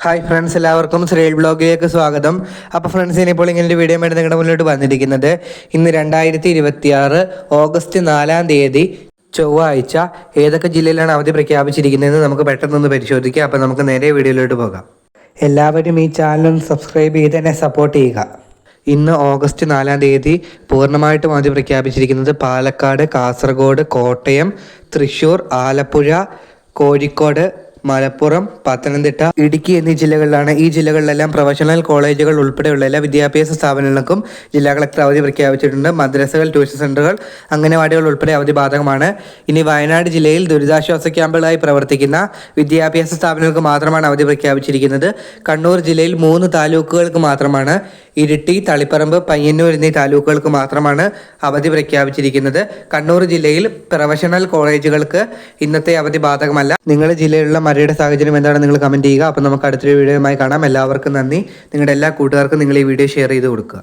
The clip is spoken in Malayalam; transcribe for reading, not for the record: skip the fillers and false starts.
ഹായ് ഫ്രണ്ട്സ്, എല്ലാവർക്കും ശ്രീൽ ബ്ലോഗിലേക്ക് സ്വാഗതം. അപ്പോൾ ഫ്രണ്ട്സ്, ഇനിയിപ്പോൾ ഇങ്ങനൊരു വീഡിയോ ആയിട്ട് നിങ്ങളുടെ മുന്നിലോട്ട് വന്നിരിക്കുന്നത് ഇന്ന് 2026 ഓഗസ്റ്റ് 4-ാം തീയതി ചൊവ്വാഴ്ച ഏതൊക്കെ ജില്ലയിലാണ് അവധി പ്രഖ്യാപിച്ചിരിക്കുന്നതെന്ന് നമുക്ക് പെട്ടെന്നൊന്ന് പരിശോധിക്കാം. അപ്പോൾ നമുക്ക് നേരെ വീഡിയോയിലോട്ട് പോകാം. എല്ലാവരും ഈ ചാനൽ സബ്സ്ക്രൈബ് ചെയ്ത് എന്നെ സപ്പോർട്ട് ചെയ്യുക. ഇന്ന് ഓഗസ്റ്റ് 4-ാം തീയതി പൂർണ്ണമായിട്ടും അവധി പ്രഖ്യാപിച്ചിരിക്കുന്നത് പാലക്കാട്, കാസർഗോഡ്, കോട്ടയം, തൃശ്ശൂർ, ആലപ്പുഴ, കോഴിക്കോട്, മലപ്പുറം, പത്തനംതിട്ട, ഇടുക്കി എന്നീ ജില്ലകളിലാണ്. ഈ ജില്ലകളിലെല്ലാം പ്രൊഫഷണൽ കോളേജുകൾ ഉൾപ്പെടെയുള്ള എല്ലാ വിദ്യാഭ്യാസ സ്ഥാപനങ്ങൾക്കും ജില്ലാ കളക്ടർ അവധി പ്രഖ്യാപിച്ചിട്ടുണ്ട്. മദ്രസകൾ, ട്യൂഷൻ സെൻ്ററുകൾ, അംഗനവാടികൾ ഉൾപ്പെടെ അവധി ബാധകമാണ്. ഇനി വയനാട് ജില്ലയിൽ ദുരിതാശ്വാസ ക്യാമ്പുകളായി പ്രവർത്തിക്കുന്ന വിദ്യാഭ്യാസ സ്ഥാപനങ്ങൾക്ക് മാത്രമാണ് അവധി പ്രഖ്യാപിച്ചിരിക്കുന്നത്. കണ്ണൂർ ജില്ലയിൽ 3 താലൂക്കുകൾക്ക് മാത്രമാണ്, ഇരിട്ടി, തളിപ്പറമ്പ്, പയ്യന്നൂർ എന്നീ താലൂക്കുകൾക്ക് മാത്രമാണ് അവധി പ്രഖ്യാപിച്ചിരിക്കുന്നത്. കണ്ണൂർ ജില്ലയിൽ പ്രൊഫഷണൽ കോളേജുകൾക്ക് ഇന്നത്തെ അവധി ബാധകമല്ല. നിങ്ങളുടെ ജില്ലയിലുള്ള മഴയുടെ സാഹചര്യം എന്താണെന്ന് നിങ്ങൾ കമൻറ്റ് ചെയ്യുക. അപ്പോൾ നമുക്ക് അടുത്തൊരു വീഡിയോയുമായി കാണാം. എല്ലാവർക്കും നന്ദി. നിങ്ങളുടെ എല്ലാ കൂട്ടുകാർക്കും നിങ്ങൾ ഈ വീഡിയോ ഷെയർ ചെയ്ത് കൊടുക്കുക.